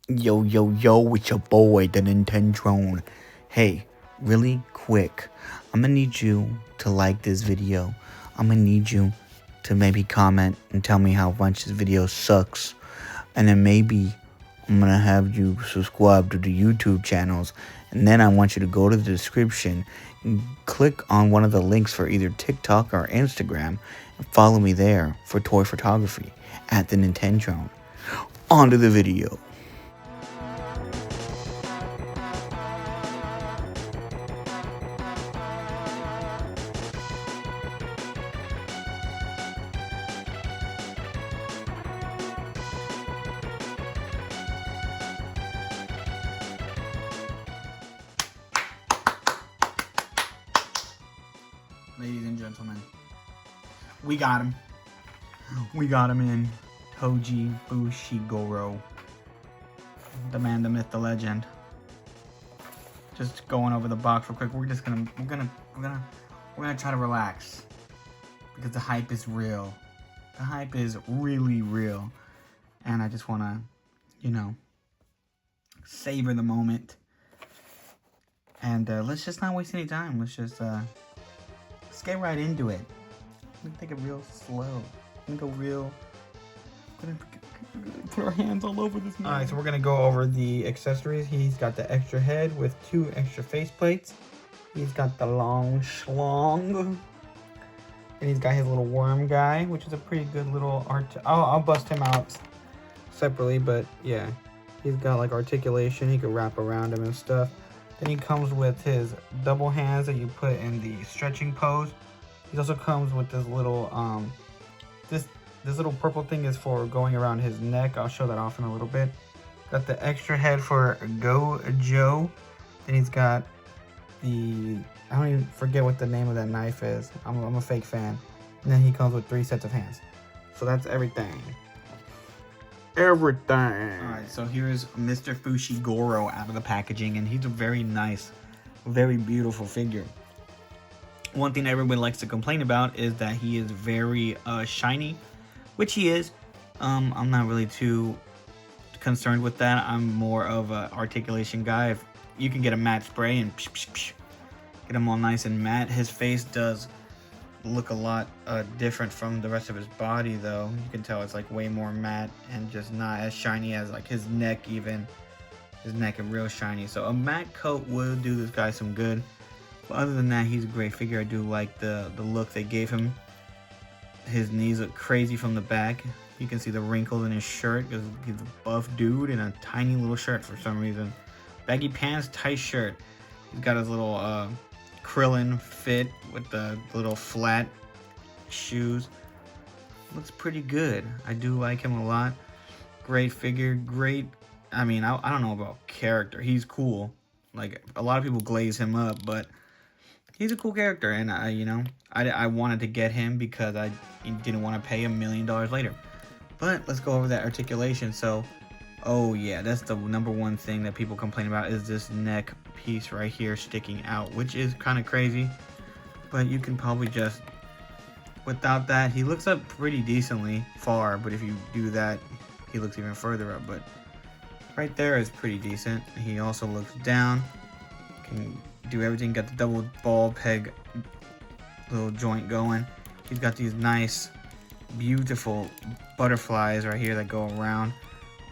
Yo, yo, yo, it's your boy, the Nintendo. Hey, really quick, I'm gonna need you to like this video. I'm gonna need you to maybe comment and tell me how much this video sucks. And then maybe I'm gonna have you subscribe to the YouTube channels. And then I want you to go to the description and click on one of the links for either TikTok or Instagram and follow me there for toy photography at the Nintendo. On to the video. Ladies and gentlemen, we got him. We got him in Toji Fushiguro. The man, the myth, the legend. Just going over the box real quick. We're gonna try to relax because the hype is real. The hype is really real, and I just wanna, savor the moment. And let's just not waste any time. Let's get right into it. Let me take it real slow. Let me go real. Gonna put our hands all over this man. Alright, so we're gonna go over the accessories. He's got the extra head with 2 extra face plates. He's got the long schlong. And he's got his little worm guy, which is a pretty good little art. I'll bust him out separately, but yeah. He's got like articulation. He can wrap around him and stuff. Then he comes with his double hands that you put in the stretching pose. He also comes with this little this little purple thing is for going around his neck. I'll show that off in a little bit. Got the extra head for gojo. Then he's got the, I don't even forget what the name of that knife is. I'm a fake fan. And then he comes with 3 sets of hands. So that's everything. Everything. Alright, so here's Mr. Fushiguro out of the packaging, and he's a very nice, very beautiful figure. One thing everybody likes to complain about is that he is very shiny, which he is. I'm not really too concerned with that. I'm more of an articulation guy. If you can get a matte spray and get him all nice and matte. His face does look a lot different from the rest of his body, though. You can tell it's like way more matte and just not as shiny as like his neck. Even his neck is real shiny, so a matte coat will do this guy some good. But other than that, he's a great figure. I do like the look they gave him. His knees look crazy from the back. You can see the wrinkles in his shirt because he's a buff dude in a tiny little shirt for some reason. Baggy pants, tight shirt. He's got his little Krillin fit with the little flat shoes. Looks pretty good. I do like him a lot. Great figure, great. I mean, I don't know about character. He's cool. Like, a lot of people glaze him up, but he's a cool character, and I wanted to get him because I didn't want to pay $1 million later. But let's go over that articulation. So, oh yeah, that's the #1 thing that people complain about is this neck piece right here sticking out, which is kind of crazy. But you can probably just, without that, he looks up pretty decently far. But if you do that, he looks even further up. But right there is pretty decent. He also looks down. Can do everything. Got the double ball peg little joint going. He's got these nice, beautiful butterflies right here that go around.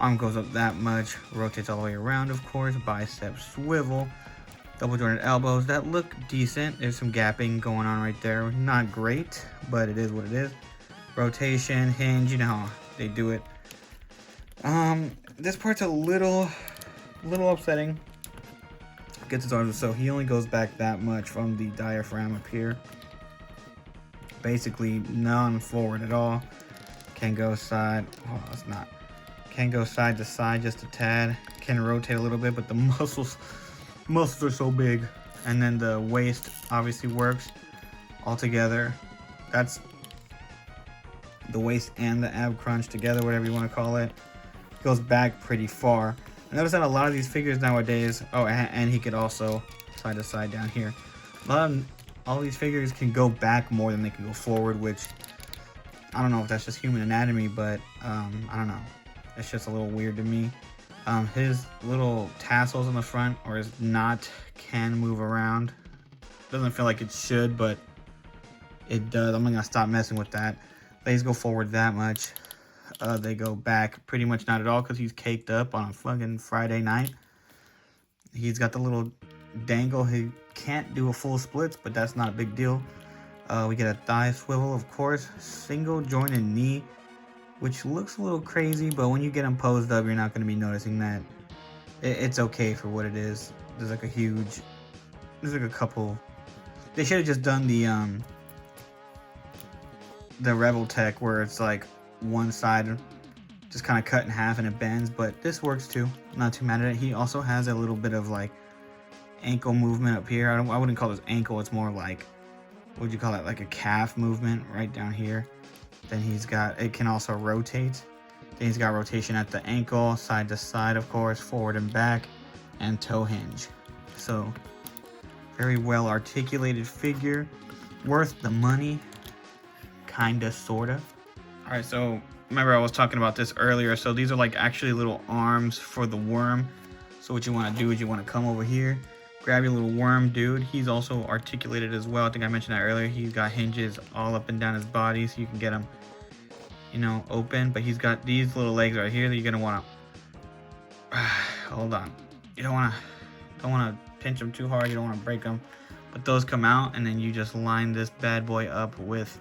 Arm goes up that much. Rotates all the way around, of course. Bicep swivel. Double jointed elbows that look decent. There's some gapping going on right there. Not great, but it is what it is. Rotation, hinge, you know how they do it. This part's a little upsetting. Gets his arms, so he only goes back that much from the diaphragm up here. Basically none forward at all. Can go side. Oh, it's not. Can go side to side just a tad. Can rotate a little bit, but the muscles are so big. And then the waist obviously works all together. That's the waist and the ab crunch together, whatever you want to call it. Goes back pretty far. I notice that a lot of these figures nowadays, oh, and he could also side to side down here. All these figures can go back more than they can go forward, which I don't know if that's just human anatomy, but I don't know. It's just a little weird to me. His little tassels in the front or his knot can move around. Doesn't feel like it should, but it does. I'm gonna stop messing with that. Legs go forward that much. They go back pretty much not at all because he's caked up on a fucking Friday night. He's got the little dangle. He can't do a full splits, but that's not a big deal. We get a thigh swivel, of course. Single jointed knee, which looks a little crazy, but when you get them posed up, you're not going to be noticing that. It's okay for what it is. There's like a couple. They should have just done the Rebel Tech where it's like one side just kind of cut in half and it bends, but this works too. Not too mad at it. He also has a little bit of like ankle movement up here. I wouldn't call this ankle. It's more like, what would you call it? Like a calf movement right down here. Then he's got, it can also rotate. Then he's got rotation at the ankle, side to side, of course, forward and back, and toe hinge. So very well articulated figure, worth the money, kinda, sorta. All right, so remember I was talking about this earlier. So these are like actually little arms for the worm. So what you want to do is you want to come over here, grab your little worm dude. He's also articulated as well. I think I mentioned that earlier. He's got hinges all up and down his body, so you can get him, you know, open. But he's got these little legs right here that you're gonna want to hold on. You don't want to pinch them too hard. You don't want to break them. But those come out, and then you just line this bad boy up with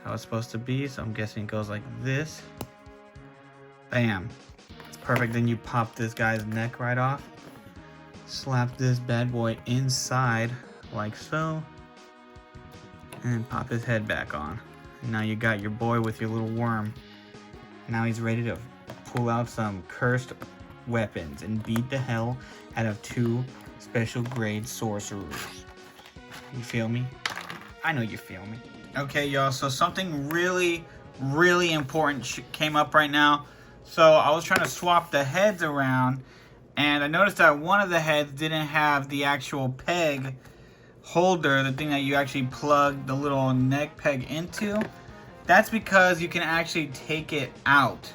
how it's supposed to be. So I'm guessing it goes like this. Bam. It's perfect. Then you pop this guy's neck right off. Slap this bad boy inside like so. And pop his head back on. And now you got your boy with your little worm. Now he's ready to pull out some cursed weapons and beat the hell out of 2 special grade sorcerers. You feel me? I know you feel me. Okay, y'all, so something really, really important came up right now. So I was trying to swap the heads around, and I noticed that one of the heads didn't have the actual peg holder, the thing that you actually plug the little neck peg into. That's because you can actually take it out,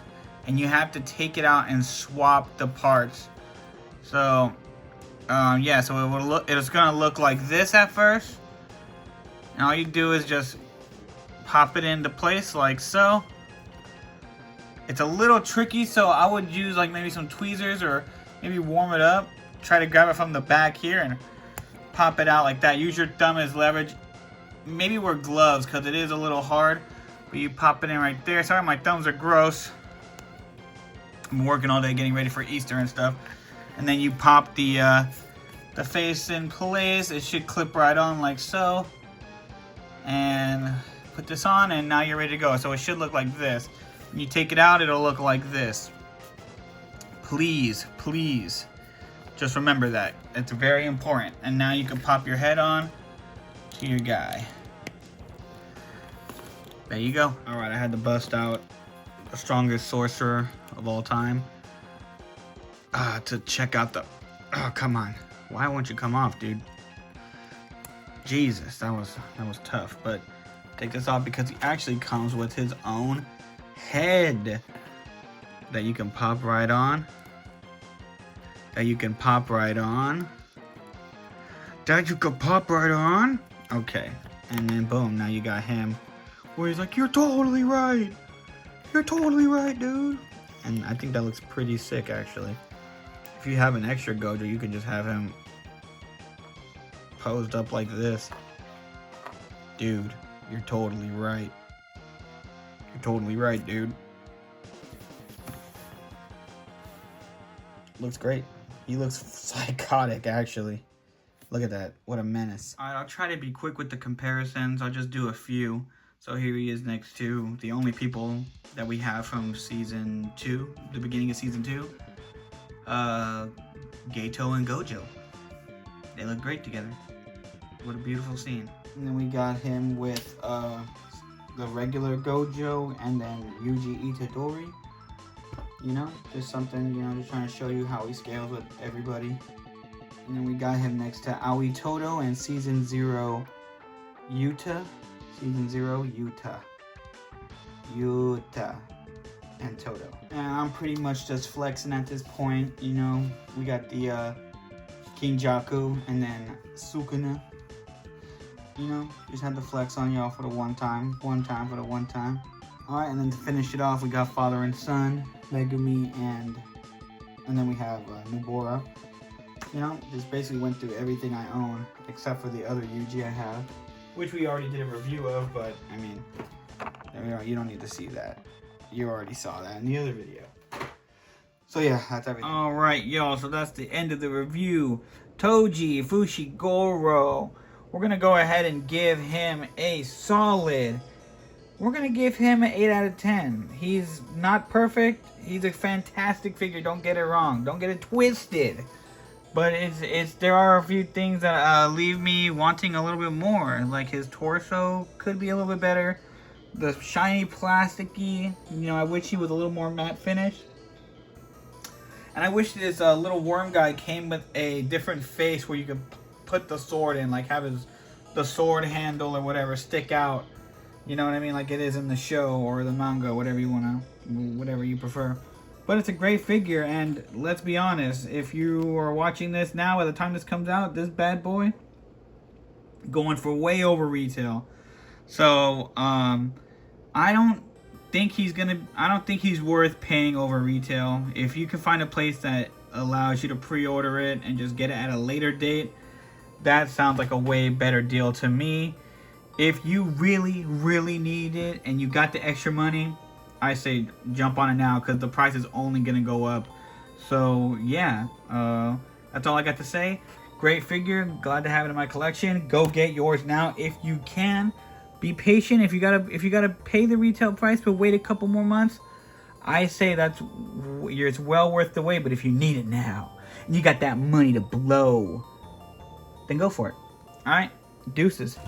and you have to take it out and swap the parts. So, yeah, so it's gonna look like this at first. And all you do is just pop it into place like so. It's a little tricky, so I would use like maybe some tweezers or maybe warm it up. Try to grab it from the back here and pop it out like that. Use your thumb as leverage. Maybe wear gloves because it is a little hard, but you pop it in right there. Sorry, my thumbs are gross. I'm working all day getting ready for Easter and stuff. And then you pop the face in place. It should clip right on like so. And put this on, and now you're ready to go. So it should look like this. When you take it out, it'll look like this. Please, please, just remember that. It's very important. And now you can pop your head on to your guy. There you go. All right, I had to bust out the strongest sorcerer of all time to check out the... Oh, come on. Why won't you come off, dude? Jesus, that was tough. But take this off because he actually comes with his own head that you can pop right on. That you can pop right on. Okay, and then boom, now you got him. Where he's like, you're totally right. You're totally right, dude. And I think that looks pretty sick, actually. If you have an extra gojo, you can just have him posed up like this. Dude, you're totally right. You're totally right, dude. Looks great. He looks psychotic, actually. Look at that. What a menace. Alright, I'll try to be quick with the comparisons. I'll just do a few. So here he is next to the only people that we have from Season 2, the beginning of Season 2. Geto and Gojo. They look great together. What a beautiful scene. And then we got him with the regular Gojo and then Yuji Itadori. You know, just something, you know, just trying to show you how he scales with everybody. And then we got him next to Aoi Todo and Season 0 Yuta. Season 0 Yuta. and Toto. And I'm pretty much just flexing at this point, you know. We got the King Jaku and then Sukuna. You know, just had to flex on y'all for the one time for the one time. Alright, and then to finish it off, we got father and son, Megumi, and then we have Nubora. You know, just basically went through everything I own, except for the other Yuji I have, which we already did a review of, but, I mean, you don't need to see that. You already saw that in the other video. So yeah, that's everything. Alright, y'all, so that's the end of the review. Toji Fushiguro. We're going to go ahead and give him a solid... We're going to give him an 8 out of 10. He's not perfect. He's a fantastic figure. Don't get it wrong. Don't get it twisted. But there are a few things that leave me wanting a little bit more. Like his torso could be a little bit better. The shiny plasticky, you know, I wish he was a little more matte finish. And I wish this little worm guy came with a different face where you could put the sword in. Like have the sword handle or whatever stick out. You know what I mean? Like it is in the show or the manga, whatever you prefer. But it's a great figure, and let's be honest, if you are watching this now, at the time this comes out, this bad boy going for way over retail. So, I don't think he's worth paying over retail. If you can find a place that allows you to pre-order it and just get it at a later date, that sounds like a way better deal to me. If you really, really need it and you got the extra money, I say jump on it now because the price is only going to go up. So, yeah, that's all I got to say. Great figure. Glad to have it in my collection. Go get yours now if you can. Be patient. If you gotta pay the retail price but wait a couple more months, I say it's well worth the wait. But if you need it now and you got that money to blow, then go for it. All right, deuces.